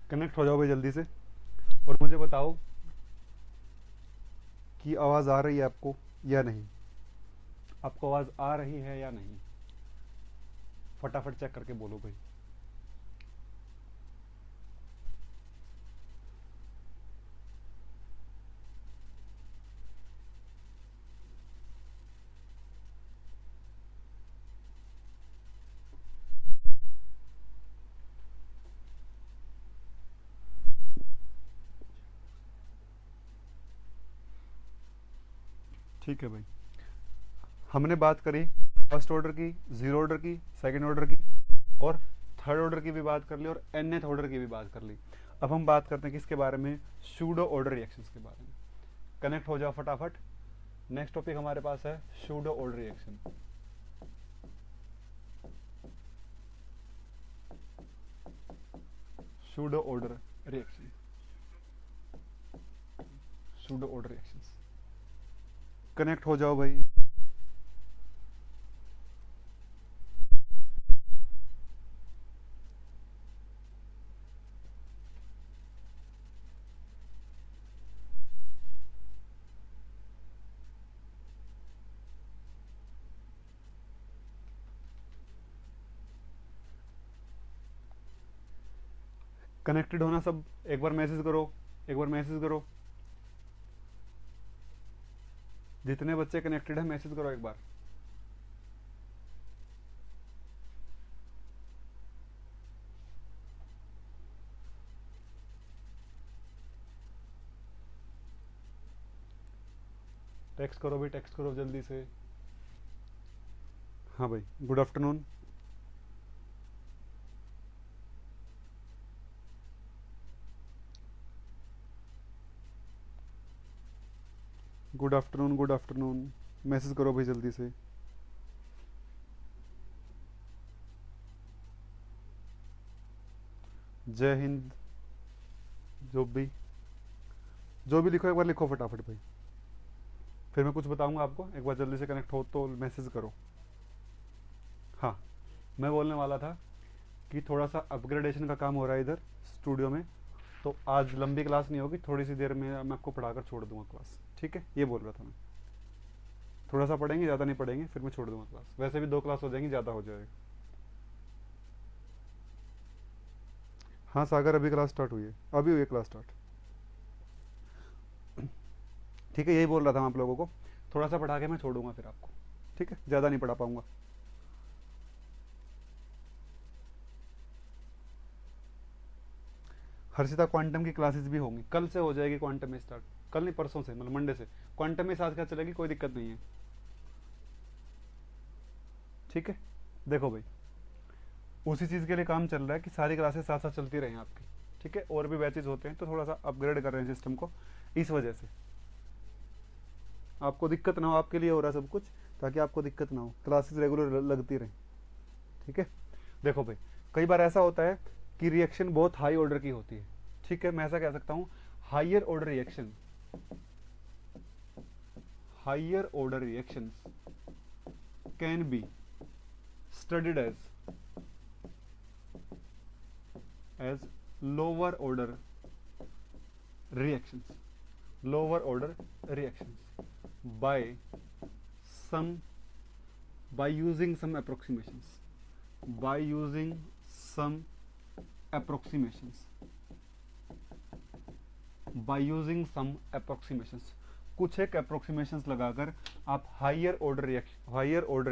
Connect हो जाओ भाई जल्दी से, और मुझे बताओ कि आवाज़ आ रही है आपको या नहीं। आपको आवाज़ आ रही है या नहीं, फटाफट चेक करके बोलो भाई। ठीक है भाई, हमने बात करी फर्स्ट ऑर्डर की, जीरो ऑर्डर की, सेकंड ऑर्डर की, और थर्ड ऑर्डर की भी बात कर ली, और nth ऑर्डर की भी बात कर ली। अब हम बात करते हैं किसके बारे में, सूडो ऑर्डर रिएक्शंस के बारे में। कनेक्ट हो जाओ फटाफट। नेक्स्ट टॉपिक हमारे पास है pseudo order reaction. Pseudo order reaction, pseudo order reactions. Connect हो जाओ भाई। कनेक्टेड होना सब, एक बार मैसेज करो, एक बार मैसेज करो। जितने बच्चे कनेक्टेड है मैसेज करो एक बार। टेक्स्ट करो भाई, टेक्स्ट करो जल्दी से। हाँ भाई, good afternoon. Good afternoon, good afternoon. Message करो भाई जल्दी से। जय हिंद। जो भी लिखो एक बार लिखो फटाफट भाई, फिर मैं कुछ बताऊंगा आपको। एक बार जल्दी से कनेक्ट हो तो मैसेज करो। हाँ, मैं बोलने वाला था कि थोड़ा सा अपग्रेडेशन का काम हो रहा है इधर स्टूडियो में, तो आज लंबी क्लास नहीं होगी, थोड़ी सी देर में मैं आपको पढ़ाकर छोड़ दूंगा क्लास। ठीक है, ये बोल रहा था मैं। थोड़ा सा पढ़ेंगे, ज़्यादा नहीं पढ़ेंगे, फिर मैं छोड़ दूंगा क्लास। वैसे भी 2 क्लास हो जाएंगी, ज़्यादा हो जाएगा। हाँ सागर, अभी क्लास स्टार्ट हुई है, अभी हुई है क्लास स्टार्ट। ठीक है, यही बोल रहा था मैं आप लोगों को। थोड़ा सा पढ़ा के मैं छोड़ूंगा फिर आपको। ठीक है, ज़्यादा नहीं पढ़ा पाऊंगा। हर्षिता, क्वांटम की क्लासेस भी होंगी, कल से हो जाएगी क्वांटम में स्टार्ट। कल नहीं, परसों से, मतलब मंडे से क्वांटम में साथ क्या चलेगी, कोई दिक्कत नहीं है। ठीक है, देखो भाई, उसी चीज़ के लिए काम चल रहा है कि सारी क्लासेस साथ साथ चलती रहें आपकी। ठीक है, और भी बैचेज होते हैं तो थोड़ा सा अपग्रेड कर रहे हैं सिस्टम को, इस वजह से आपको दिक्कत ना हो। आपके लिए हो रहा है सब कुछ, ताकि आपको दिक्कत ना हो, क्लासेस रेगुलर लगती रहें। ठीक है, देखो भाई, कई बार ऐसा होता है कि रिएक्शन बहुत हाई ऑर्डर की होती है। ठीक है, मैं ऐसा कह सकता हूँ, higher order reaction, higher order reactions can be studied as lower order reactions, lower order reactions by some, by using some approximations, by using some approximations, by using some approximations। कुछ एक अप्रोक्सीमेशंस लगाकर आप higher order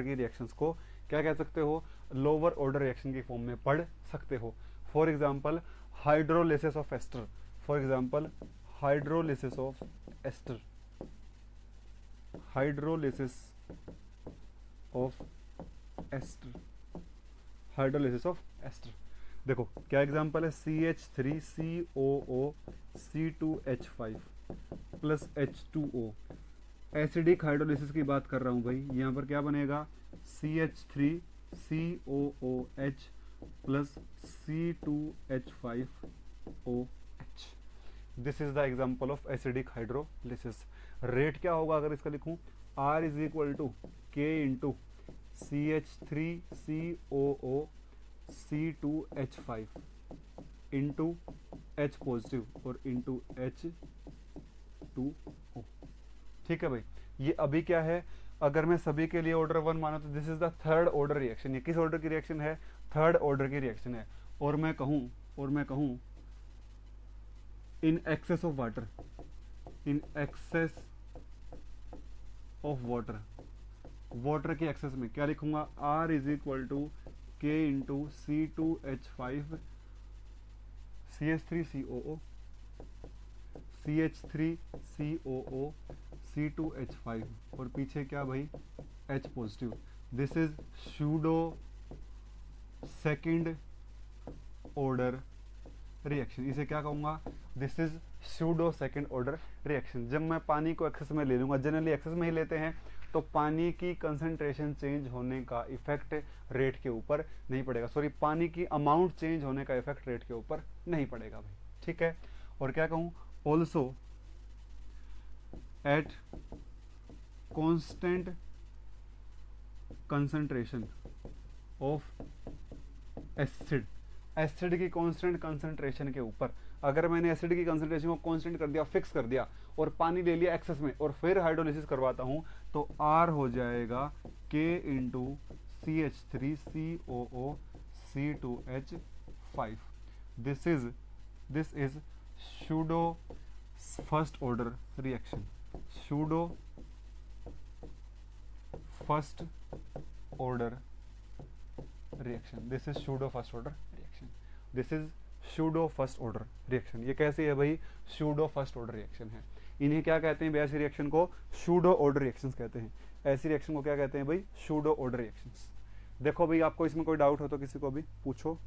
की reactions को क्या कह सकते हो, लोअर ऑर्डर रिएक्शन की फॉर्म में पढ़ सकते हो। For example hydrolysis of ester, for example hydrolysis of ester, hydrolysis of ester, hydrolysis of ester. देखो क्या एग्जांपल है, CH3COO C2H5 plus H2O। Acidic hydrolysis की बात कर रहा हूँ भाई, यहाँ पर क्या बनेगा, CH3COOH plus C2H5OH। This is the example of acidic hydrolysis. Rate क्या होगा अगर इसका लिखूं, R is equal to K into CH3COO C2H5 into H positive और इंटू H2O। ठीक है भाई, ये अभी क्या है, अगर मैं सभी के लिए ऑर्डर 1 माना तो this is the third order reaction. ये किस ऑर्डर की रिएक्शन है, थर्ड ऑर्डर की रिएक्शन है। और मैं कहूं in excess of water, in excess of water, water के एक्सेस में क्या लिखूंगा, R is equal to K into C2H5 CH3COO CH3COO C2H5 और पीछे क्या भाई, H positive. This is pseudo second order reaction. इसे क्या कहूंगा, this is pseudo second order reaction. जब मैं पानी को एक्सेस में ले लूंगा, जनरली एक्सेस में ही लेते हैं, तो पानी की कंसंट्रेशन चेंज होने का इफेक्ट रेट के ऊपर नहीं पड़ेगा, सॉरी पानी की अमाउंट चेंज होने का इफेक्ट रेट के ऊपर नहीं पड़ेगा भाई। ठीक है, और क्या कहूं, also at constant concentration of acid, acid की कांस्टेंट कंसंट्रेशन के ऊपर, अगर मैंने एसिड की कंसंट्रेशन को कांस्टेंट कर दिया, फिक्स कर दिया, और पानी ले लिया एक्सेस में और फिर हाइड्रोलिसिस करवाता हूं, तो R हो जाएगा K into CH3COO C2H5। This is pseudo first order reaction, pseudo first order reaction. This is pseudo first order reaction, this is pseudo first order reaction. ये कैसे है भाई, सूडो फर्स्ट ऑर्डर रिएक्शन है। इन्हें क्या कहते हैं भाई, ऐसी रिएक्शन को सूडो ऑर्डर रिएक्शंस कहते हैं। ऐसी रिएक्शन को क्या कहते हैं भाई, सूडो ऑर्डर रिएक्शंस। देखो भाई, आपको इसमें कोई डाउट हो तो किसी को भी पूछो।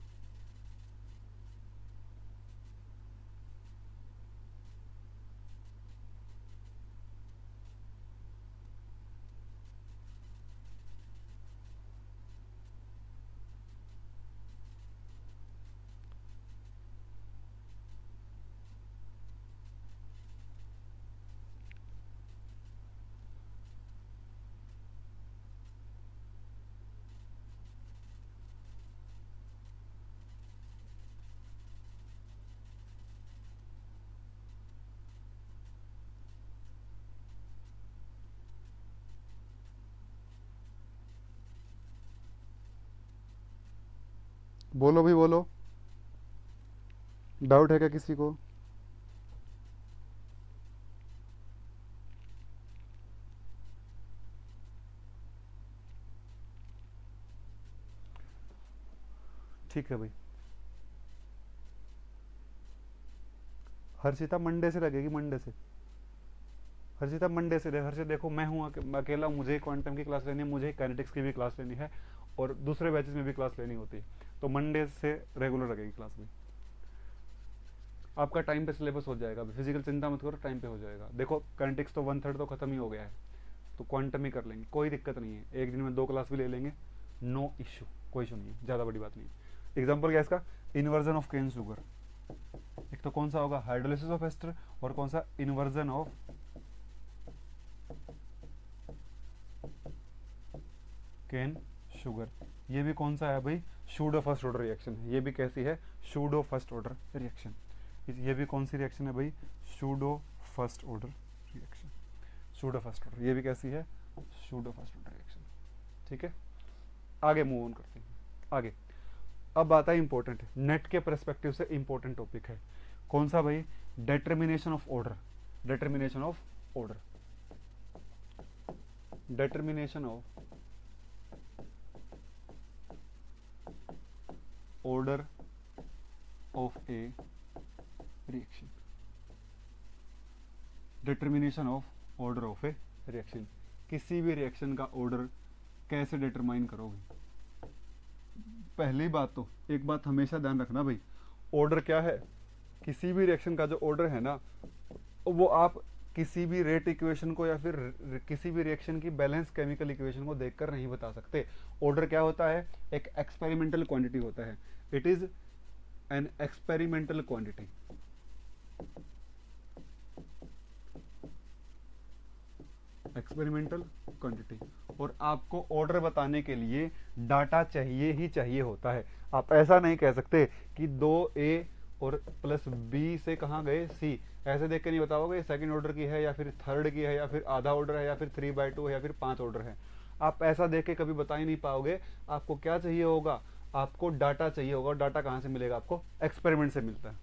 बोलो भाई बोलो, डाउट है क्या किसी को? ठीक है भाई, हर्षिता मंडे से लगेगी, मंडे से। हर्षिता मंडे से हर्षिता देखो, मैं हूँ अकेला, मुझे क्वांटम की क्लास लेनी है, मुझे काइनेटिक्स की भी क्लास लेनी है, और दूसरे बैचेस में भी क्लास लेनी होती है, तो मंडे से रेगुलर लगेगी क्लास में। आपका टाइम पे सिलेबस हो जाएगा, फिजिकल चिंता मत करो, टाइम पे हो जाएगा। देखो काइनेटिक्स तो 1/3 तो खत्म ही हो गया है, तो क्वांटम ही कर लेंगे, कोई दिक्कत नहीं है। एक दिन में 2 क्लास भी ले लेंगे, नो इश्यू, कोई इशू नहीं है, ज़्यादा बड़ी बात नहीं है। एग्जाम्पल क्या है इसका, इन्वर्जन ऑफ केन शुगर। एक तो कौन सा होगा, हाइड्रोलिसिस ऑफ एस्टर, और कौन सा, इन्वर्जन ऑफ केन शुगर। ये भी कौन सा है भाई, सूडो फर्स्ट ऑर्डर रिएक्शन है। ये भी कैसी है, सूडो फर्स्ट ऑर्डर रिएक्शन। ये भी कौन सी रिएक्शन है भाई, pseudo first order reaction, pseudo first order. ये भी कैसी है, सूडो फर्स्ट ऑर्डर रिएक्शन। ठीक है, आगे मूव ऑन करते हैं आगे। अब आता है इंपॉर्टेंट, नेट के परस्पेक्टिव से इंपॉर्टेंट टॉपिक है। कौन सा भाई, determination of order, determination of order, determination of order of A reaction, determination of order of A reaction. किसी भी रिएक्शन का ऑर्डर कैसे डिटरमाइन करोगे? पहली बात तो एक बात हमेशा ध्यान रखना भाई, ऑर्डर क्या है, किसी भी रिएक्शन का जो ऑर्डर है ना, वो आप किसी भी रेट इक्वेशन को या फिर किसी भी रिएक्शन की बैलेंस केमिकल इक्वेशन को देखकर नहीं बता सकते। ऑर्डर क्या होता है, एक एक्सपेरिमेंटल क्वांटिटी होता है, it is an experimental quantity. Experimental quantity, और आपको ऑर्डर बताने के लिए डाटा चाहिए ही चाहिए होता है। आप ऐसा नहीं कह सकते कि 2A और प्लस बी से कहाँ गए सी, ऐसे देख के नहीं बताओगे सेकंड ऑर्डर की है या फिर थर्ड की है या फिर आधा ऑर्डर है या फिर 3/2 है या फिर 5 ऑर्डर है। आप ऐसा देख के कभी बता ही नहीं पाओगे। आपको क्या चाहिए होगा, आपको डाटा चाहिए होगा। डाटा कहाँ से मिलेगा आपको, एक्सपेरिमेंट से मिलता है।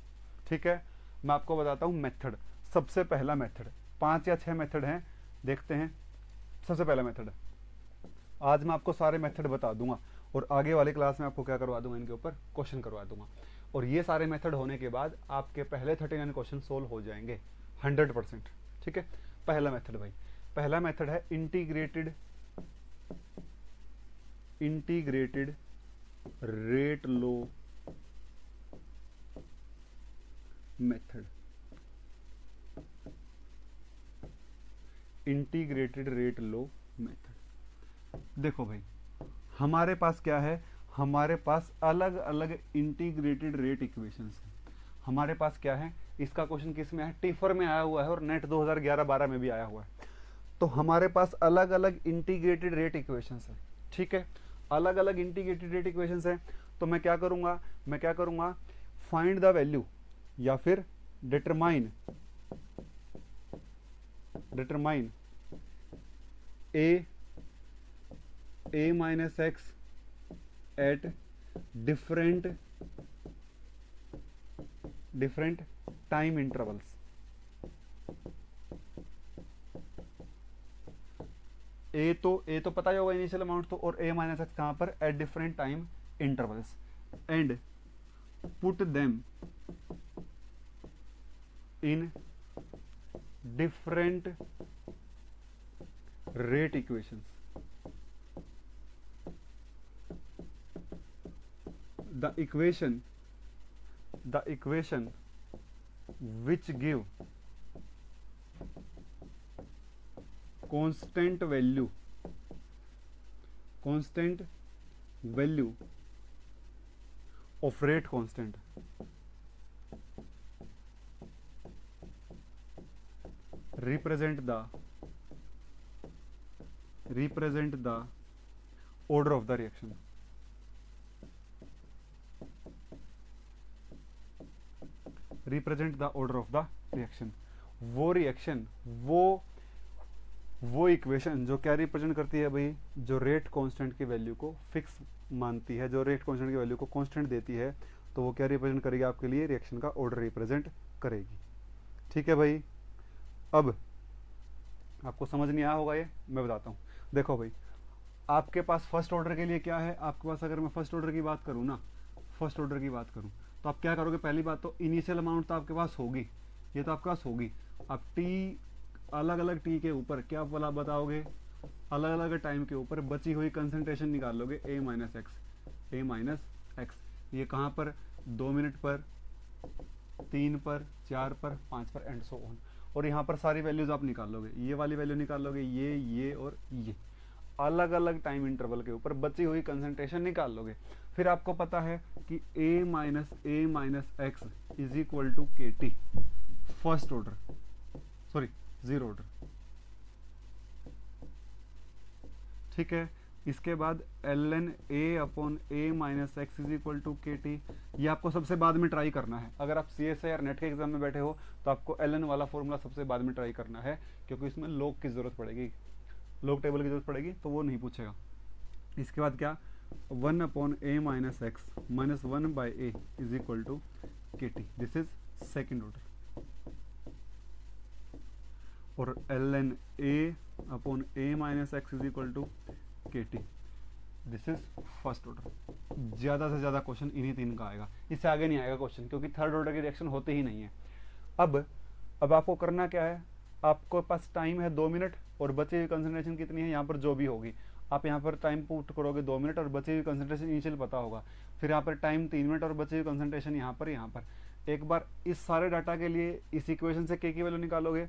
ठीक है, मैं आपको बताता हूँ मेथड। सबसे पहला मेथड, 5 या 6 मेथड हैं, देखते हैं। सबसे पहला मेथड, आज मैं आपको सारे मेथड बता दूंगा और आगे वाली क्लास में आपको क्या करवा दूंगा, इनके ऊपर क्वेश्चन करवा दूंगा। और ये सारे मेथड होने के बाद आपके पहले 39 क्वेश्चन सोल्व हो जाएंगे 100%। ठीक है, पहला मेथड भाई, पहला मेथड है इंटीग्रेटेड रेट लो मेथड। इंटीग्रेटेड रेट लो मेथड। देखो भाई, हमारे पास क्या है, हमारे पास अलग अलग इंटीग्रेटेड रेट इक्वेशंस हैं। हमारे पास क्या है, इसका क्वेश्चन किस में है, टीफर में आया हुआ है और नेट 2011-12 में भी आया हुआ है। तो हमारे पास अलग अलग इंटीग्रेटेड रेट इक्वेशंस है। ठीक है, अलग अलग इंटीग्रेटेड रेट इक्वेशंस है। तो मैं क्या करूंगा, फाइंड द वैल्यू या फिर determine a minus x at different time intervals। ए तो पता ही होगा इनिशियल अमाउंट तो, और a माइनस एक्स कहां पर, at different time intervals, and put them in different rate equations. The equation which give constant value of rate constant represent the order of the reaction। Represent the order of the reaction. वो reaction, वो equation जो क्या represent करती है भाई, जो rate constant की value को फिक्स मानती है, जो रेट कांस्टेंट की वैल्यू को कांस्टेंट देती है, तो वो क्या रिप्रेजेंट करेगी आपके लिए, रिएक्शन का ऑर्डर रिप्रेजेंट करेगी। ठीक है भाई, अब आपको समझ नहीं आया होगा ये, मैं बताता हूँ। देखो भाई, आपके पास फर्स्ट ऑर्डर के लिए क्या है, आपके पास अगर मैं फर्स्ट ऑर्डर की बात करूँ ना, तो आप क्या करोगे, पहली बात तो इनिशियल अमाउंट तो आपके पास होगी, ये तो आपके पास होगी। आप टी, अलग अलग टी के ऊपर क्या बोला बताओगे, अलग अलग टाइम के ऊपर बची हुई कंसंट्रेशन निकाल लोगे, a माइनस एक्स। ये कहाँ पर, 2 मिनट पर, 3 पर, 4 पर, 5 पर एंड सो ऑन। और यहाँ पर सारी वैल्यूज आप निकाल लोगे, ये वाली वैल्यू निकाल लोगे, ये और ये, अलग अलग टाइम इंटरवल के ऊपर बची हुई कंसंट्रेशन निकाल लोगे। फिर आपको पता है कि a minus x is equal to k t, first order, sorry zero order. ठीक है, इसके बाद ln a upon a minus x is equal to k t. ये आपको सबसे बाद में ट्राई करना है। अगर आप CSI या नेट के एग्जाम में बैठे हो तो आपको ln वाला फॉर्मूला सबसे बाद में ट्राई करना है, क्योंकि इसमें लॉग की जरूरत पड़ेगी, लॉग टेबल की जरूरत पड़ेगी, तो वो नहीं पूछेगा। इसके बाद क्या, 1 upon a minus x minus 1 by a is equal to k t, this is second order. और ln a upon a minus x is equal to k t, this is first order. ज्यादा से ज्यादा question इन्हीं 3 का आएगा, इससे आगे नहीं आएगा क्वेश्चन, क्योंकि थर्ड ऑर्डर के रिएक्शन होते ही नहीं है। अब आपको करना क्या है, आपको पास टाइम है 2 मिनट और बची हुई कंसंट्रेशन कितनी है, यहाँ पर जो भी होगी आप यहाँ पर टाइम पुट करोगे 2 मिनट और बची हुई कंसंट्रेशन इनिशियल पता होगा। फिर यहाँ पर टाइम 3 मिनट और बची हुई कंसंट्रेशन यहाँ पर। एक बार इस सारे डाटा के लिए इस इक्वेशन से के की वैल्यू निकालोगे।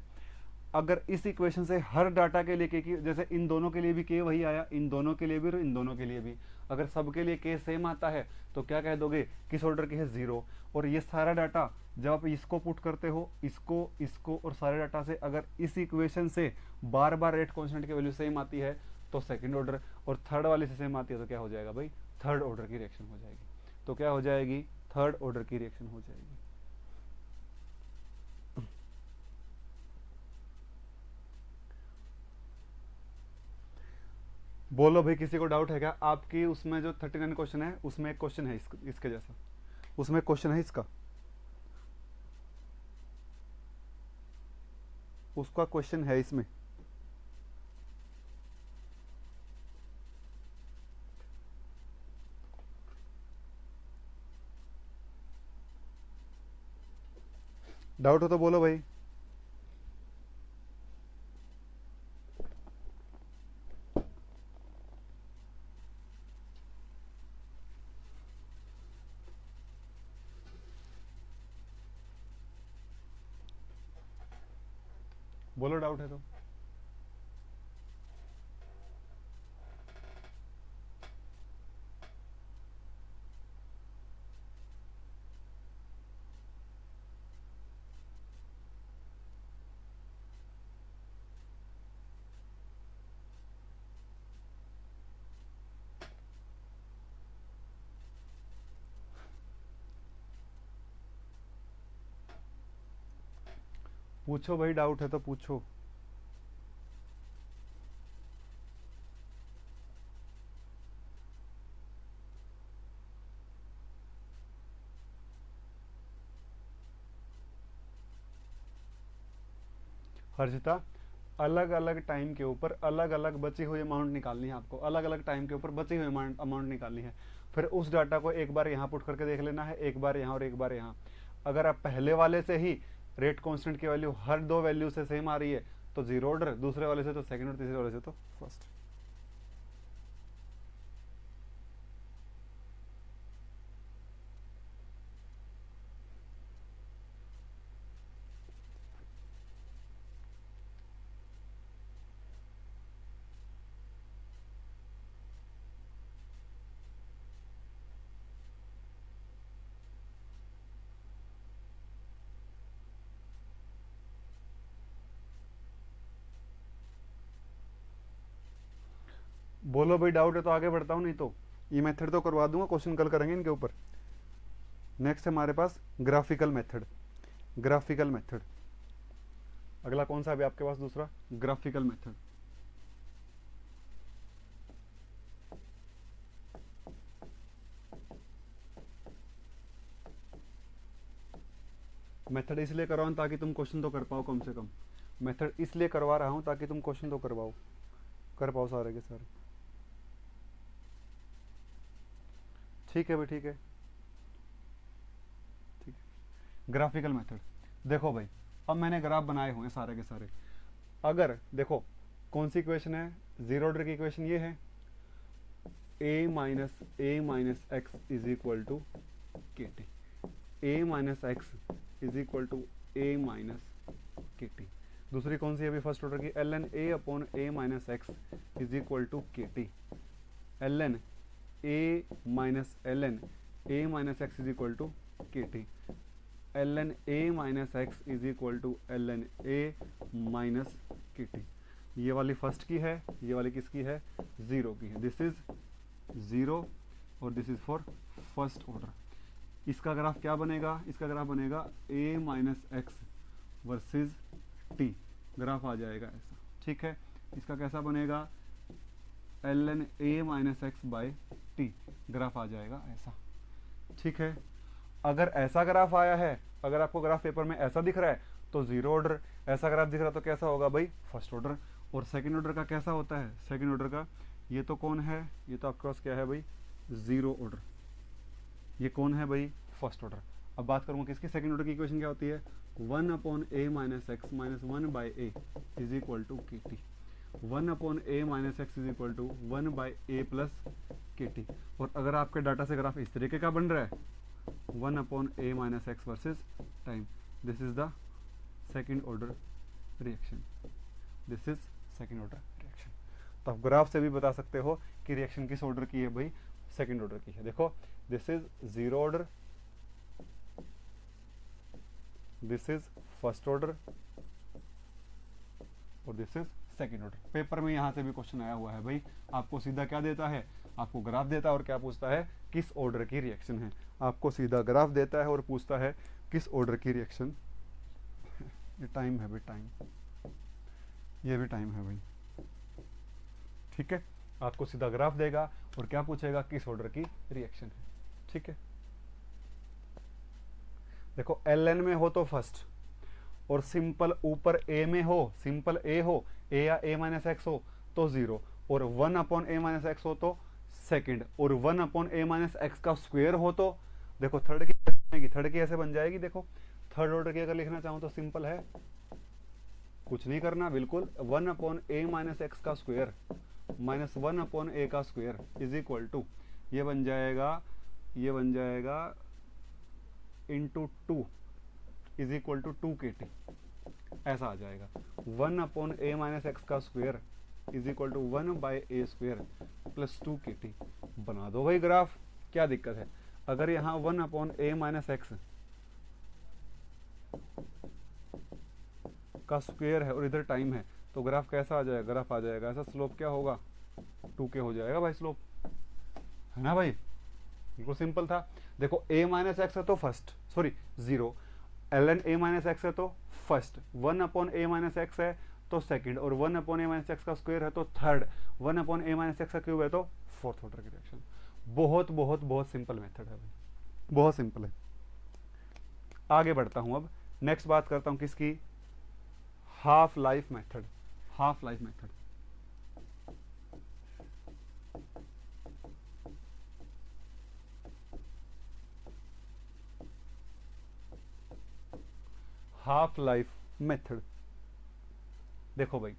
अगर इस इक्वेशन से हर डाटा के लिए के की, जैसे इन दोनों के लिए भी के वही आया, इन दोनों के लिए भी और इन दोनों के लिए भी, अगर सबके लिए के सेम आता है तो क्या कह दोगे, किस ऑर्डर की है, 0। और ये सारा डाटा जब आप इसको पुट करते हो, इसको और सारे डाटा से अगर इस इक्वेशन से बार बार रेट कांस्टेंट की वैल्यू सेम आती है तो सेकंड ऑर्डर, और थर्ड वाले से सेम आती है तो क्या हो जाएगा भाई, थर्ड ऑर्डर की रिएक्शन हो जाएगी। तो क्या हो जाएगी, थर्ड ऑर्डर की रिएक्शन हो जाएगी। बोलो भाई, किसी को डाउट है क्या? आपकी उसमें जो 39 क्वेश्चन है उसमें एक क्वेश्चन है इसके जैसा, उसमें क्वेश्चन है इसका, उसका क्वेश्चन है इसमें। डाउट हो तो बोलो भाई। बोलो डाउट है तो। पूछो भाई, डाउट है तो पूछो। हर्षिता, अलग अलग टाइम के ऊपर अलग अलग बची हुई अमाउंट निकालनी है आपको, अलग अलग टाइम के ऊपर बची हुई अमाउंट निकालनी है। फिर उस डाटा को एक बार यहाँ पुट करके देख लेना है, एक बार यहाँ और एक बार यहाँ। अगर आप पहले वाले से ही रेट कांस्टेंट की वैल्यू हर दो वैल्यू से सेम आ रही है तो जीरो ऑर्डर, दूसरे वाले से तो सेकंड और तीसरे वाले से तो फर्स्ट। बोलो भाई, डाउट है तो आगे बढ़ता हूँ, नहीं तो ये मेथड तो करवा दूंगा, क्वेश्चन कल करेंगे इनके ऊपर। नेक्स्ट हमारे पास ग्राफिकल मेथड। ग्राफिकल मेथड अगला कौन सा अभी आपके पास? दूसरा ग्राफिकल मेथड। मेथड इसलिए करवा रहा हूं ताकि तुम क्वेश्चन तो कर पाओ कम से कम। मेथड इसलिए करवा रहा हूं ताकि तुम क्वेश्चन तो करवाओ, कर पाओ सारे के सारे। ठीक है भाई, ठीक है, ठीक है। ग्राफिकल मेथड देखो भाई, अब मैंने ग्राफ बनाए हुए हैं सारे के सारे। अगर देखो कौन सी इक्वेशन है, जीरो ऑर्डर की इक्वेशन ये है, a minus x is equal to k t. A minus x is equal to A minus k t. दूसरी कौन सी है अभी फर्स्ट ऑर्डर की? L n A upon A minus x is equal to k t. L n A minus l n A minus x is equal to k t. L n A minus x is equal to l n A minus k t. ये वाली first की है, ये वाली किसकी है? Zero की है। दिस इज जीरो और this is for first order. इसका ग्राफ क्या बनेगा? इसका ग्राफ बनेगा a minus x versus t, graph आ जाएगा ऐसा, ठीक है। इसका कैसा बनेगा? L n A minus x by t, graph आ जाएगा ऐसा, ठीक है। अगर ऐसा ग्राफ आया है, अगर आपको ग्राफ पेपर में ऐसा दिख रहा है तो जीरो ऑर्डर, ऐसा ग्राफ दिख रहा है तो कैसा होगा भाई? First order. और सेकंड ऑर्डर का कैसा होता है? सेकंड ऑर्डर का ये तो कौन है? ये तो आपके पास क्या है भाई? Zero order. ये कौन है भाई? First order. अब बात करूंगा किसकी? सेकंड ऑर्डर की इक्वेशन क्या होती है? 1 upon A minus x minus 1 by A is equal to k t. 1 upon A minus x is equal to 1 by A plus k t. और अगर आपके डाटा से ग्राफ इस तरीके का बन रहा है, 1 upon A minus x versus time, this is the second order reaction. This is second order reaction. तो आप ग्राफ से भी बता सकते हो कि रिएक्शन किस ऑर्डर की है भाई? सेकेंड ऑर्डर की है। देखो this is zero order, this is first order और this is second order. Paper में यहां से भी क्वेश्चन आया हुआ है भाई, आपको सीधा क्या देता है? आपको ग्राफ देता है और क्या पूछता है? किस ऑर्डर की रिएक्शन है। आपको सीधा ग्राफ देता है और पूछता है किस ऑर्डर की रिएक्शन। ये टाइम है भाई, टाइम, ये भी टाइम है भाई, ठीक है। आपको सीधा ग्राफ देगा और क्या पूछेगा, किस ऑर्डर की रिएक्शन है। ठीक है, देखो ln में हो तो फर्स्ट, और सिंपल ऊपर ए में हो, सिंपल ए हो, ए या ए माइनस एक्स हो तो जीरो, और 1/a-x हो तो सेकंड, और 1/a-x का स्क्वायर हो तो देखो थर्ड की कैसे बनेगी, थर्ड की ऐसे बन जाएगी। देखो थर्ड ऑर्डर की अगर लिखना चाहूं तो सिंपल है, कुछ नहीं करना, बिल्कुल 1/a-x का स्क्वायर माइनस 1/a का स्क्वायर इज इक्वल टू, ये बन जाएगा into 2 is equal to 2kt, ऐसा आ जाएगा। 1/a-x का square is equal to 1/a² plus 2kt। बना दो भाई ग्राफ, क्या दिक्कत है। अगर यहाँ 1/a-x का स्क्वायर है और इधर टाइम है तो ग्राफ कैसा आ जाएगा, ग्राफ आ जाएगा ऐसा, स्लोप क्या होगा 2k हो जाएगा भाई स्लोप, है ना भाई, बिल्कुल सिंपल था। देखो a-x है तो first, sorry zero, ln a-x है तो फर्स्ट, 1/a-x है तो सेकंड, और 1/a-x का स्क्वायर है तो थर्ड, 1/a-x का क्यूब है तो फोर्थ ऑर्डर की रिएक्शन। बहुत बहुत बहुत सिंपल मेथड है भाई, बहुत सिंपल है। आगे बढ़ता हूं, अब नेक्स्ट बात करता हूं किसकी, half life method. Half life method, half life method. देखो भाई,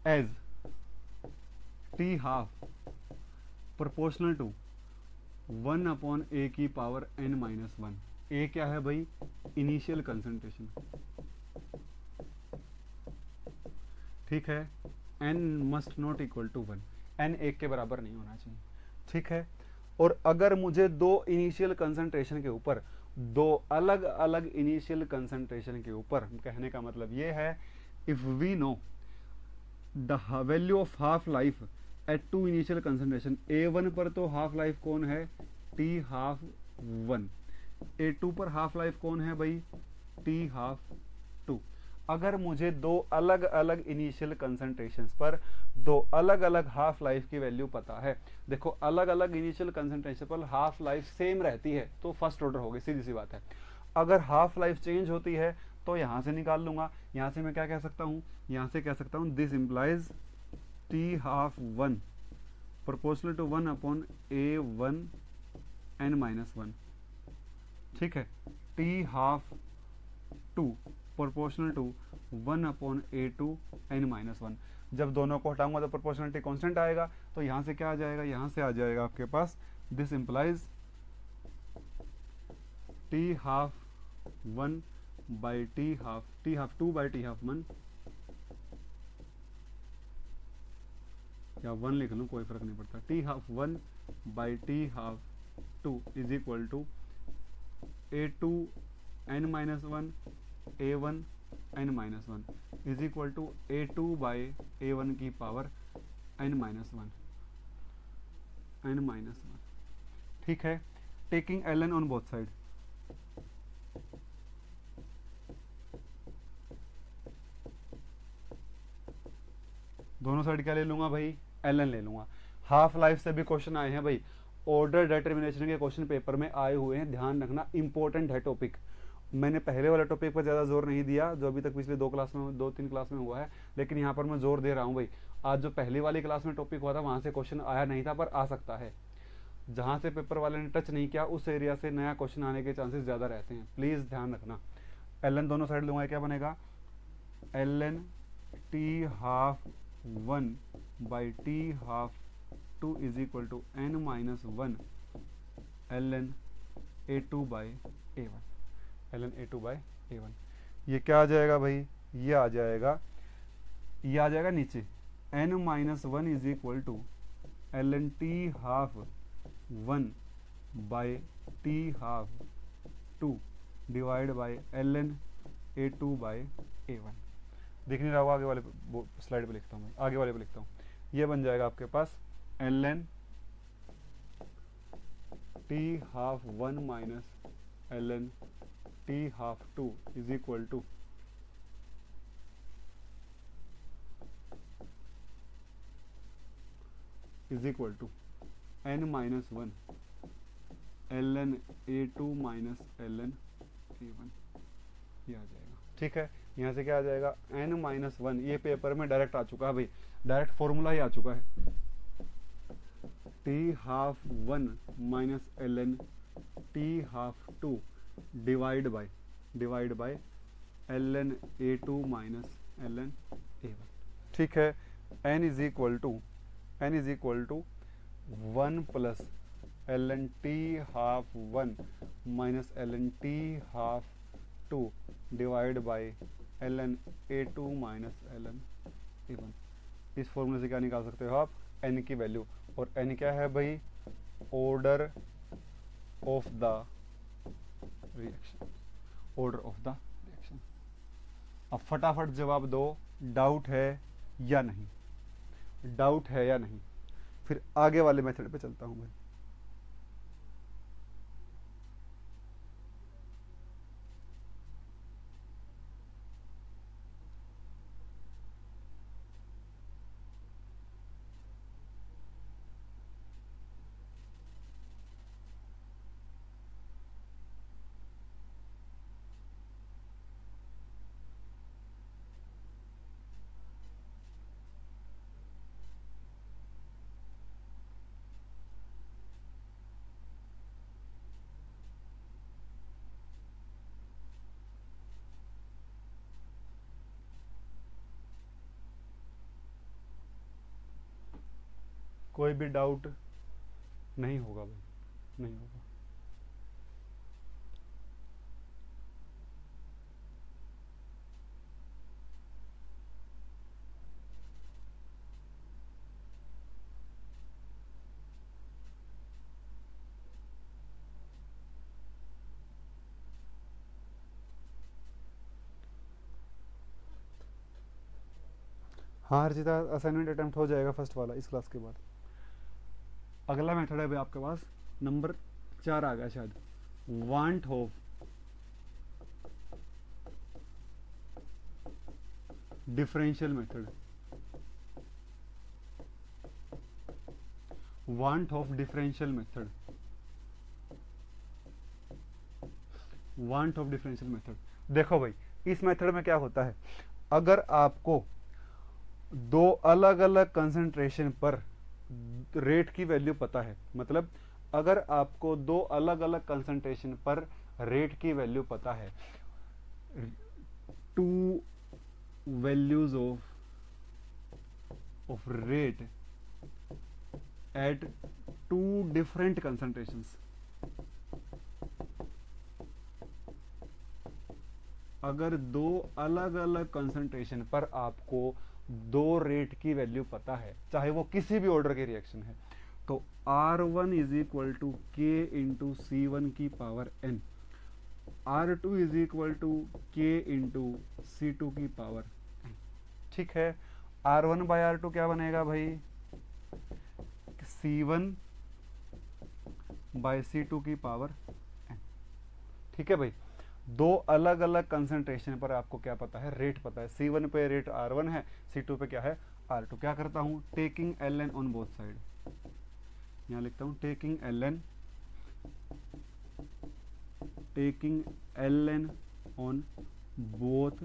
as t half proportional to 1/a की पावर n-1। ए क्या है भाई, इनिशियल कंसंट्रेशन, ठीक है, n must not equal to 1, n 1 के बराबर नहीं होना चाहिए, ठीक है। और अगर मुझे दो इनिशियल कंसंट्रेशन के ऊपर, दो अलग अलग इनिशियल कंसंट्रेशन के ऊपर, कहने का मतलब ये है, if we know the value of half life at two initial concentration, A1 पर तो हाफ लाइफ कौन है, T हाफ 1, A2 पर हाफ लाइफ कौन है भाई, T हाफ 2। अगर मुझे दो अलग अलग इनिशियल कंसंट्रेशंस पर दो अलग अलग हाफ लाइफ की वैल्यू पता है, देखो अलग अलग इनिशियल कंसंट्रेशन पर हाफ लाइफ सेम रहती है तो फर्स्ट ऑर्डर होगी, सीधी सी बात है। अगर हाफ लाइफ चेंज होती है तो यहां से निकाल लूंगा, यहां से मैं क्या कह सकता हूं, यहां से कह सकता हूं this implies T half 1 proportional to 1/a1 n-1, ठीक है, T half 2 proportional to 1/a2 n-1। जब दोनों को हटाऊंगा तो प्रोपोर्शनलिटी कांस्टेंट आएगा, तो यहां से क्या आ जाएगा, यहां से आ जाएगा आपके पास this implies T half 1 by T half 2 by T half 1, या 1 लिख लूं कोई फर्क नहीं पड़ता, T half 1 by T half 2 is equal to A2 n-1 A1 n-1 is equal to A2 by A1 की पावर n-1, ठीक है। Taking ln on both side, दोनों साइड क्या ले लूंगा भाई, ln ले लूंगा। हाफ लाइफ से भी क्वेश्चन आए हैं भाई, ऑर्डर डिटर्मिनेशन के क्वेश्चन पेपर में आए हुए हैं, ध्यान रखना, इंपॉर्टेंट है टॉपिक। मैंने पहले वाला टॉपिक पर ज़्यादा जोर नहीं दिया जो अभी तक पिछले 2-3 क्लास में हुआ है, लेकिन यहाँ पर मैं जोर दे रहा हूँ भाई। आज जो पहली वाली क्लास में टॉपिक हुआ था वहाँ से क्वेश्चन आया नहीं था, पर आ सकता है। जहाँ से पेपर वाले ने टच नहीं किया उस एरिया से नया क्वेश्चन आने के चांसेस ज़्यादा रहते हैं, प्लीज़ ध्यान रखना। ln दोनों साइड लूँगा, क्या बनेगा, ln T half 1 by T half 2 is equal to n-1 ln A2 by A1, ln A2 by A1। ये क्या आ जाएगा भाई, ये आ जाएगा नीचे n-1 is equal to ln T half 1 by T half 2 divide by ln A2 by A1। दिख नहीं रहा होगा, आगे वाले स्लाइड पे लिखता हूँ, आगे वाले पे लिखता हूँ, ये बन जाएगा आपके पास ln T half 1 minus ln T half 2 is equal to is equal to n minus one ln a2 minus ln a1, ये आ जाएगा। ठीक है, यहाँ से क्या आ जाएगा n माइनस वन, ये पेपर में डायरेक्ट आ चुका है भाई, डायरेक्ट फॉर्मूला ही आ चुका है, t half one minus ln t half two divide bye ln a2 minus ln a1। ठीक है, n is equal to one plus ln t half one minus ln t half two divide bye ln a2 minus ln a1। इस फॉर्मूले से क्या निकाल सकते हो आप, n की वैल्यू, और n क्या है भाई, order of the reaction, order of the reaction. अब फटाफट जवाब दो, डाउट है या नहीं, डाउट है या नहीं, फिर आगे वाले मेथड पे चलता हूं भाई। कोई भी डाउट नहीं होगा भाई, नहीं होगा। हाँ हर्षिता, असाइनमेंट अटेम्प्ट हो जाएगा फर्स्ट वाला इस क्लास के बाद। अगला मेथड है भाई आपके पास, नंबर 4 आ गया शायद, want of differential method, want of differential method, want of differential method. देखो भाई, इस मेथड में क्या होता है, अगर आपको दो अलग अलग कंसंट्रेशन पर रेट की वैल्यू पता है, मतलब अगर आपको दो अलग अलग कंसंट्रेशन पर रेट की वैल्यू पता है, two values of rate at two different concentrations, अगर दो अलग अलग कंसंट्रेशन पर आपको दो रेट की वैल्यू पता है, चाहे वो किसी भी ऑर्डर के रिएक्शन है, तो R1 is equal to k into c one की power n, R2 is equal to k into c two की पावर n। ठीक है, R1 बाय R2 क्या बनेगा भाई, C1 बाय C2 की पावर n। ठीक है भाई, दो अलग अलग कंसंट्रेशन पर आपको क्या पता है, रेट पता है, C1 पे रेट R1 है, C2 पे क्या है R2। क्या करता हूं, taking ln on both side, यहां लिखता हूं taking ln on both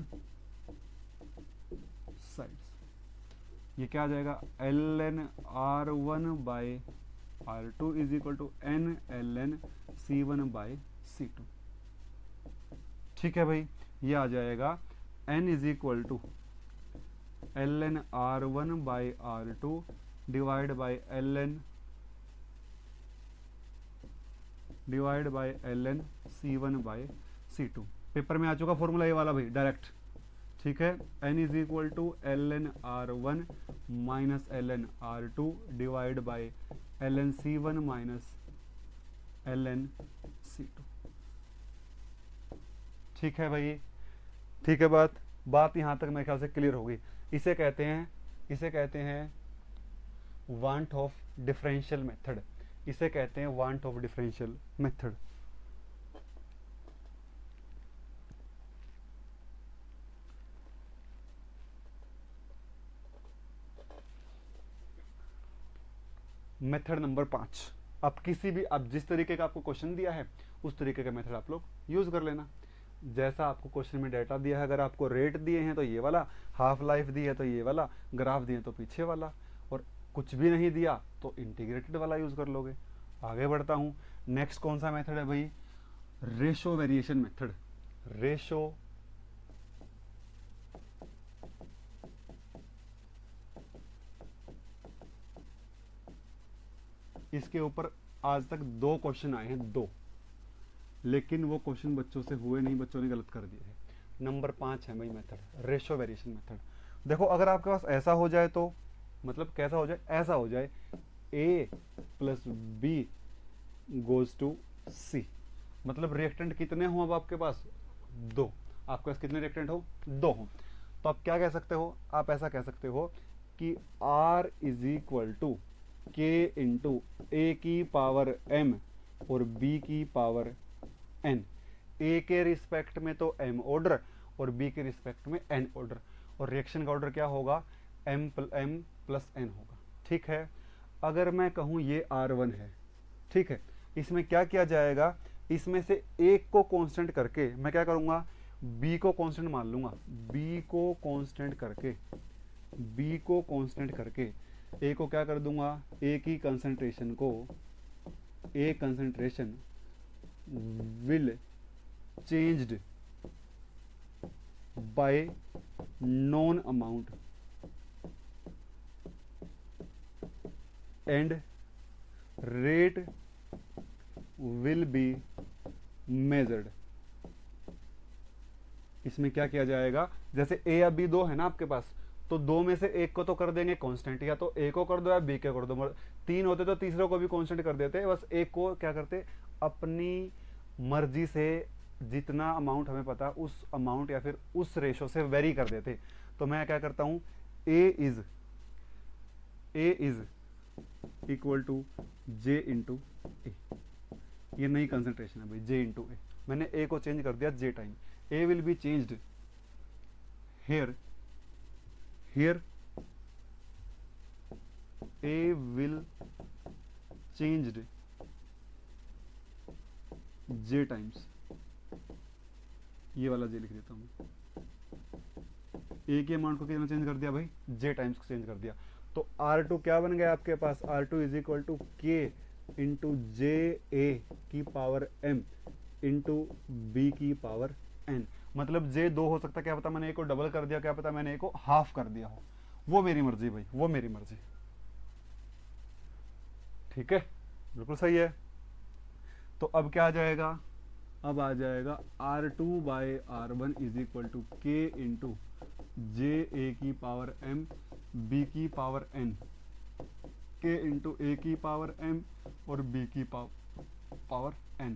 sides, ये क्या आ जाएगा, ln R1 by R2 is equal to n ln C1 by C2। ठीक है भाई, ये आ जाएगा n is equal to ln R1 by R2 divide by ln C1 by C2। Paper में आ चुका फॉर्मूला ये वाला भाई डायरेक्ट। ठीक है, n is equal to ln R1 minus ln R2 divide by ln C1 minus ln C2। ठीक है भाई, ठीक है, बात यहां तक मेरे ख्याल से क्लियर होगी। इसे कहते हैं वांट ऑफ डिफरेंशियल मेथड, इसे कहते हैं want of differential method. Method number 5, अब किसी भी, अब जिस तरीके का आपको क्वेश्चन दिया है उस तरीके का मेथड आप लोग यूज कर लेना। जैसा आपको क्वेश्चन में डाटा दिया है, अगर आपको रेट दिए हैं तो ये वाला, हाफ लाइफ दी है तो ये वाला, ग्राफ दिए तो पीछे वाला, और कुछ भी नहीं दिया तो इंटीग्रेटेड वाला यूज कर लोगे। आगे बढ़ता हूँ, नेक्स्ट कौन सा मेथड है भाई, रेशो वेरिएशन मेथड। रेशो इसके ऊपर आज तक 2 क्वेश्चन आए हैं, 2, लेकिन वो क्वेश्चन बच्चों से हुए नहीं, बच्चों ने गलत कर दिए है। नंबर 5 है भाई मेथड, रेशो वेरिएशन मेथड। देखो अगर आपके पास ऐसा हो जाए तो, मतलब कैसा हो जाए, ऐसा हो जाए a plus B goes to C, मतलब रिएक्टेंट कितने हो अब आपके पास, 2। आपके पास कितने रिएक्टेंट हो, 2 हो। तो आप क्या कह सकते हो, आप ऐसा कह सकते हो कि R is equal to k into a की पावर m और b की पावर n। ए के रिस्पेक्ट में तो m ऑर्डर और b के रिस्पेक्ट में n ऑर्डर, और रिएक्शन का ऑर्डर क्या होगा, m प्लस n होगा। ठीक है, अगर मैं कहूँ ये R1 है, ठीक है, इसमें क्या किया जाएगा, इसमें से एक को कांस्टेंट करके मैं क्या करूंगा, b को कांस्टेंट मान लूंगा, b को कांस्टेंट करके a को क्या कर दूंगा, a की कंसंट्रेशन को, a concentration will changed by known amount and rate will be measured. इसमें क्या किया जाएगा, जैसे ए या बी 2 है ना आपके पास, तो 2 में से एक को तो कर देंगे कांस्टेंट, या तो ए को कर दो या बी को कर दो, 3 होते तो तीसरे को भी कांस्टेंट कर देते, बस एक को क्या करते, अपनी मर्जी से जितना अमाउंट हमें पता उस अमाउंट या फिर उस रेशो से वेरी कर देते। तो मैं क्या करता हूं, A is equal to J into A, ये नई कंसंट्रेशन है भाई, जे इंटू ए। मैंने ए को चेंज कर दिया J time, A will be changed here A will changed J times, ये वाला जे लिख देता हूं, ए के अमाउंट को कितना चेंज कर दिया भाई, जे टाइम्स को चेंज कर दिया। तो R2 क्या बन गया आपके पास, R2 is equal to k into j a की पावर m इंटू बी की पावर n। मतलब जे 2 हो सकता, क्या पता मैंने ए को डबल कर दिया, क्या पता मैंने ए को हाफ कर दिया हो, वो मेरी मर्जी भाई, वो मेरी मर्जी। ठीक है, बिल्कुल सही है। तो अब क्या आ जाएगा, अब आ जाएगा R2 by R1 is equal to k into j a की पावर m b की power n, k into a की पावर m और b की पावर n।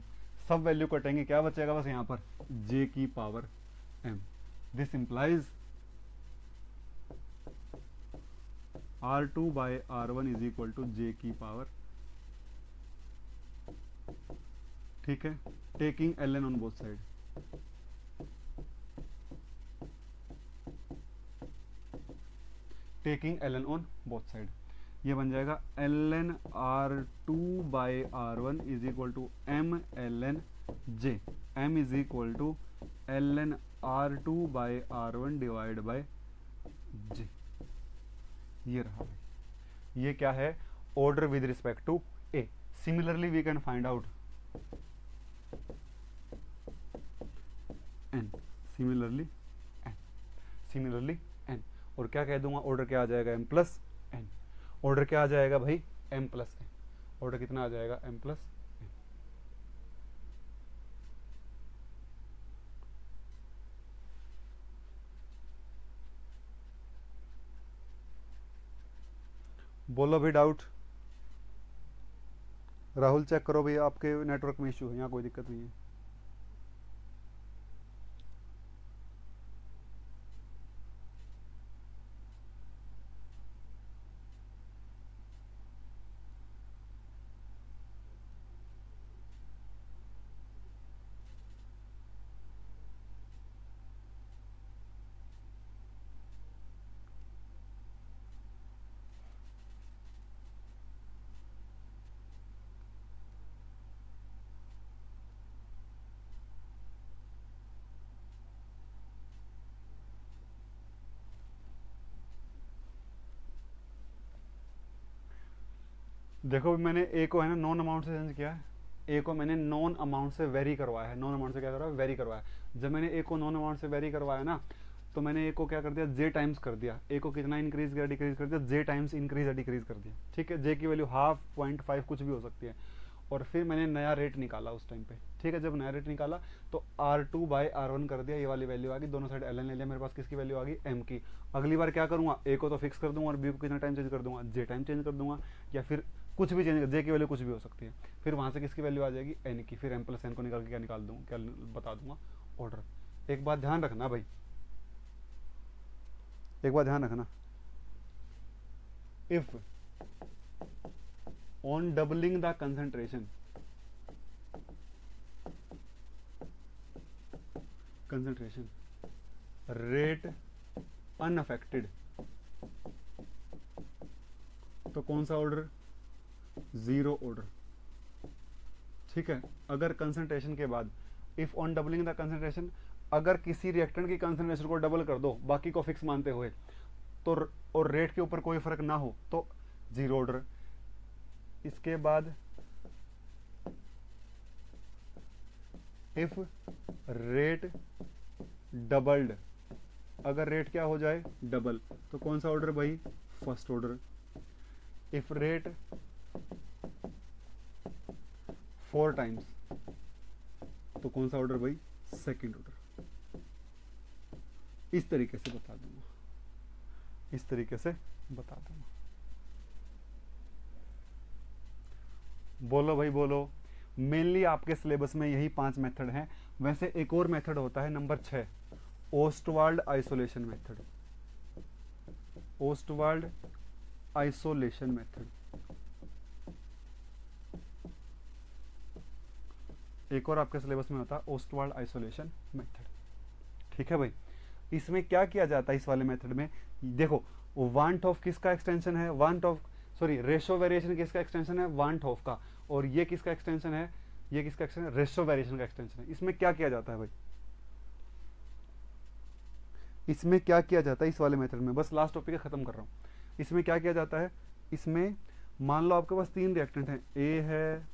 सब वैल्यू कटेंगे, क्या बचेगा बस यहाँ पर j की power m। This implies R2 by R1 is equal to j की पावर, ठीक है, taking ln on both side, taking ln on both side, ये बन जाएगा ln R2 by R1 is equal to m ln j, m is equal to ln R2 by R1 divide by j। ये रहा भाई, ये क्या है, order with respect to a। Similarly we can find out n, similarly n, और क्या कह दूंगा, ऑर्डर क्या आ जाएगा, m प्लस n। ऑर्डर क्या आ जाएगा भाई, m प्लस n। ऑर्डर कितना आ जाएगा, m प्लस n। बोलो भी डाउट, राहुल चेक करो भाई, आपके नेटवर्क में इश्यू है, यहाँ कोई दिक्कत नहीं है। देखो मैंने ए को है ना नॉन अमाउंट से चेंज किया है, ए को मैंने नॉन अमाउंट से वेरी करवाया है, नॉन अमाउंट से क्या करवाया, वेरी करवाया। जब मैंने ए को नॉन अमाउंट से वेरी करवाया ना, तो मैंने ए को क्या कर दिया, जे टाइम्स कर दिया। ए को कितना इंक्रीज किया, डिक्रीज कर दिया, जे टाइम्स इंक्रीज या डिक्रीज कर दिया। ठीक है, जे की वैल्यू हाफ, 0.5 कुछ भी हो सकती है। और फिर मैंने नया रेट निकाला उस टाइम पे। ठीक है, जब नया रेट निकाला तो R2/R1 कर दिया, ये वाली वैल्यू आ गई, दोनों साइड ln ले लिया, मेरे पास किसकी वैल्यू आ गई, m की। अगली बार क्या करूंगा, a को तो फिक्स कर दूंगा और b को कितना टाइम चेंज कर दूंगा, j टाइम चेंज कर दूंगा, या फिर कुछ भी चेंज, j की वैल्यू कुछ भी हो सकती है। फिर वहां से किसकी वैल्यू आ जाएगी, n की। फिर m+n को निकाल के क्या निकाल दूंगा, क्या बता दूंगा, ऑर्डर। एक बात ध्यान रखना भाई, एक बात ध्यान रखना, if on doubling the concentration, concentration rate unaffected, तो कौन सा ऑर्डर, जीरो ऑर्डर। ठीक है, अगर कंसंट्रेशन के बाद, if on doubling the concentration, अगर किसी रिएक्टेंट की कंसंट्रेशन को डबल कर दो बाकी को फिक्स मानते हुए, तो और रेट के ऊपर कोई फर्क ना हो तो जीरो ऑर्डर। इसके बाद इफ रेट डबल्ड, अगर रेट क्या हो जाए, डबल, तो कौन सा ऑर्डर भाई, first order. If rate 4 times, तो कौन सा ऑर्डर भाई, सेकंड ऑर्डर। इस तरीके से बता दूंगा, इस तरीके से बता दूंगा। बोलो भाई बोलो। मेनली आपके सिलेबस में यही 5 मेथड हैं। वैसे एक और मेथड होता है number 6, Ostwald isolation method. Ostwald isolation method, एक और आपके सिलेबस में होता है ओस्टवाल्ड आइसोलेशन मेथड। ठीक है भाई, इसमें क्या किया जाता है, इस वाले मेथड में देखो, वांट ऑफ किसका एक्सटेंशन है, want of, sorry, ratio variation किसका एक्सटेंशन है, वांट ऑफ का। और ये किसका एक्सटेंशन है, ये किसका एक्सटेंशन है, रेशो वेरिएशन का एक्सटेंशन है। इसमें क्या किया जाता है भाई, इसमें क्या किया जाता है इस वाले मेथड में, बस लास्ट टॉपिक खत्म कर रहा हूँ। इसमें क्या किया जाता है, इसमें मान लो आपके पास 3 रिएक्टेंट हैं, ए है,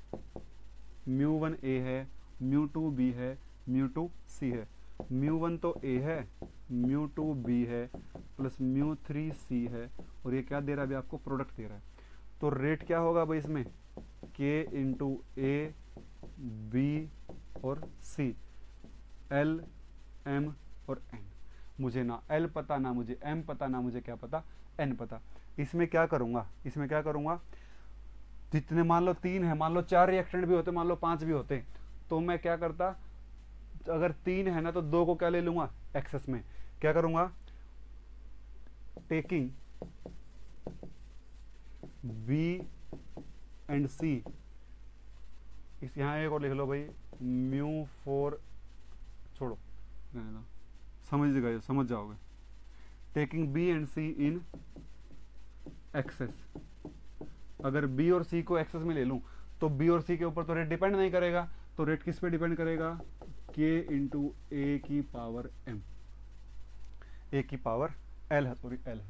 μ1 ए है, μ2 बी है, μ2 सी है। μ1 तो ए है, μ2 बी है, प्लस μ3 सी है, और ये क्या दे रहा है अभी आपको, प्रोडक्ट दे रहा है। तो रेट क्या होगा भाई इसमें, k इंटू ए, बी और सी, एल, एम और एन। मुझे ना एल पता, ना मुझे एम पता, ना मुझे क्या पता, एन पता। इसमें क्या करूंगा, इसमें क्या करूंगा, जितने मान लो 3 है, मान लो 4 रिएक्टेंट भी होते, मान लो 5 भी होते, तो मैं क्या करता, अगर 3 है ना तो 2 को क्या ले लूंगा, एक्सेस में। क्या करूंगा, टेकिंग बी एंड सी, इस यहां एक और लिख लो भाई, μ4, छोड़ो रहने दो, समझ जाओगे। Taking B and C in excess, अगर बी और सी को एक्सेस में ले लूं तो बी और सी के ऊपर तो रेट डिपेंड नहीं करेगा, तो रेट किस पे डिपेंड करेगा, के इंटू ए की पावर एम, ए की पावर एल है, सॉरी एल है,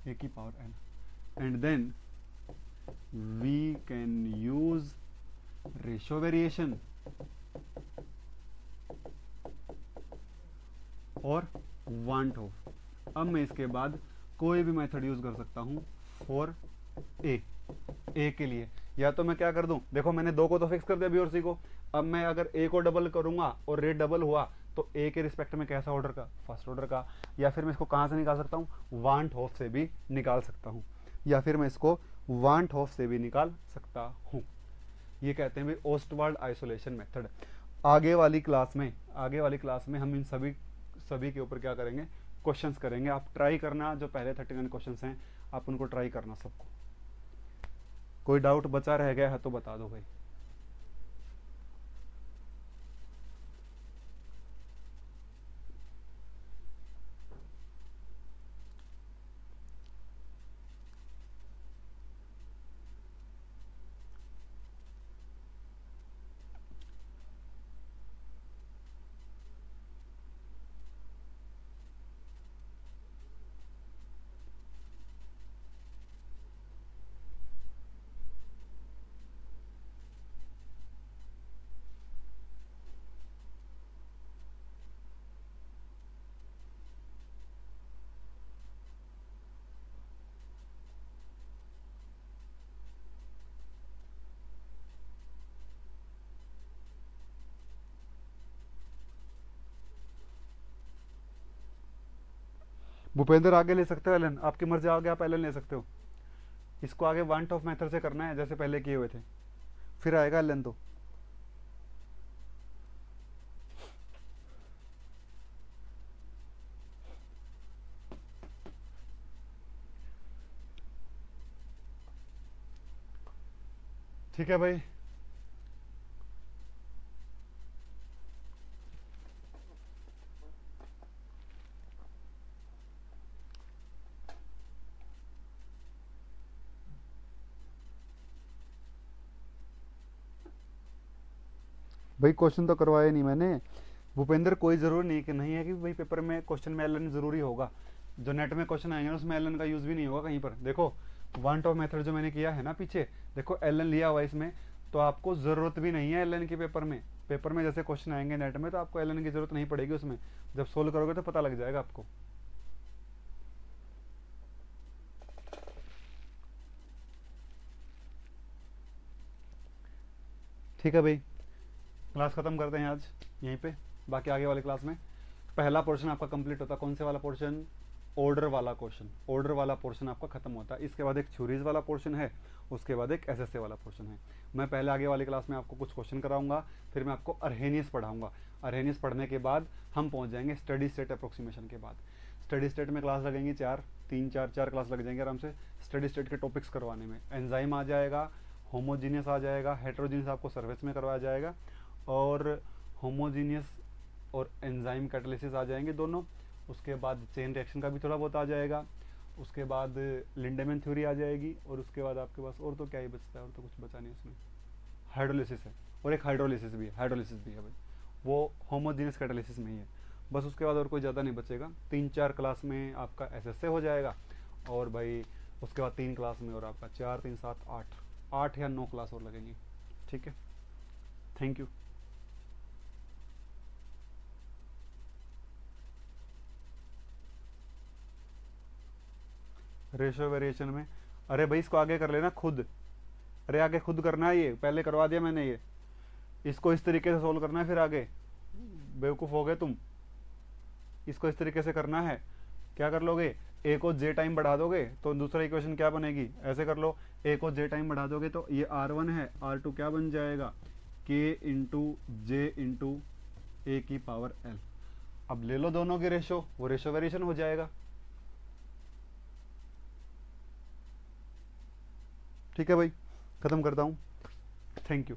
ए की power l. And then we can use ratio variation और वांट ऑफ। अब मैं इसके बाद कोई भी मेथड यूज कर सकता हूं फॉर ए के लिए। या तो मैं क्या कर दूं, देखो मैंने 2 को तो फिक्स कर दिया, बी और सी को। अब मैं अगर ए को डबल करूंगा और रेट डबल हुआ तो ए के रिस्पेक्ट में कैसा ऑर्डर का, फर्स्ट ऑर्डर का। या फिर मैं इसको कहां से निकाल सकता हूं, वांट ऑफ से भी निकाल सकता हूं, या फिर मैं इसको वांट ऑफ से भी निकाल सकता हूं। ये कहते हैं भाई ओस्टवाल्ड आइसोलेशन मेथड। आगे वाली क्लास में हम इन सभी के ऊपर क्या करेंगे, क्वेश्चंस करेंगे। आप ट्राई करना, जो पहले 39 क्वेश्चंस हैं आप उनको ट्राई करना सबको। कोई डाउट बचा रह गया है तो बता दो भाई। भूपेंद्र आगे ले सकते हो एलन, आपकी मर्जी, आगे आप एलन ले सकते हो। इसको आगे वांट ऑफ मेथड से करना है जैसे पहले किए हुए थे, फिर आएगा एलन। तो ठीक है भाई। भाई क्वेश्चन तो करवाया नहीं मैंने भूपेंद्र, कोई ज़रूरी नहीं कि नहीं है कि भाई पेपर में क्वेश्चन में एलन ज़रूरी होगा। जो नेट में क्वेश्चन आएंगे ना उसमें एलन का यूज़ भी नहीं होगा कहीं पर। देखो वांट ऑफ मेथड जो मैंने किया है ना पीछे, देखो एलन लिया हुआ इसमें, तो आपको ज़रूरत भी नहीं है एलन की पेपर में। पेपर में जैसे क्वेश्चन आएंगे नेट में तो आपको एलन की ज़रूरत नहीं पड़ेगी उसमें, जब सोल्व करोगे तो पता लग जाएगा आपको। ठीक है भाई, क्लास ख़त्म करते हैं आज यहीं पे। बाकी आगे वाली क्लास में पहला पोर्शन आपका कंप्लीट होता है। कौन से वाला पोर्शन? ऑर्डर वाला क्वेश्चन, ऑर्डर वाला पोर्शन आपका खत्म होता है। इसके बाद एक थ्योरीज वाला पोर्शन है, उसके बाद एक एसएसए वाला पोर्शन है। मैं पहले आगे वाली क्लास में आपको कुछ क्वेश्चन कराऊंगा, फिर मैं आपको अरहेनियस पढ़ाऊंगा। अरहेनियस पढ़ने के बाद हम पहुंच जाएंगे स्टडी स्टेट अप्रोक्सीमेशन के बाद। स्टडी स्टेट में क्लास लगेंगी चार क्लास लग जाएंगे आराम से स्टडी स्टेट के टॉपिक्स करवाने में। एंजाइम आ जाएगा, होमोजीनियस आ जाएगा, हेट्रोजीनियस आपको सर्विस में करवाया जाएगा, और होमोजीनियस और एंजाइम कैटालिसिस आ जाएंगे दोनों। उसके बाद चेन रिएक्शन का भी थोड़ा बहुत आ जाएगा। उसके बाद लिंडेमैन थ्योरी आ जाएगी, और उसके बाद आपके पास और तो क्या ही बचता है, और तो कुछ बचा नहीं उसमें। हाइड्रोलिसिस है, और एक हाइड्रोलिसिस भी है भाई, वो होमोजीनियस कैटालिसिस में ही है। बस उसके बाद और कोई ज़्यादा नहीं बचेगा। 3-4 क्लास में आपका एसएसए हो जाएगा, और भाई उसके बाद 3 क्लास में और आपका 4 3 7 8 या 9 क्लास और लगेंगी। ठीक है, थैंक यू। रेशो वेरिएशन में, अरे भाई इसको आगे कर लेना खुद। अरे आगे खुद करना है, ये पहले करवा दिया मैंने। ये इसको इस तरीके से सोल्व करना है, फिर आगे बेवकूफ़ हो गए तुम। इसको इस तरीके से करना है। क्या कर लोगे? ए को जे टाइम बढ़ा दोगे तो दूसरा इक्वेशन क्या बनेगी, ऐसे कर लो। ए को जे टाइम बढ़ा दोगे तो ये R1 है, R2 क्या बन जाएगा? K into J into a की पावर L। अब ले लो दोनों की रेशो, वो रेशो वेरिएशन हो जाएगा। ठीक है भाई, खत्म करता हूँ। Thank you.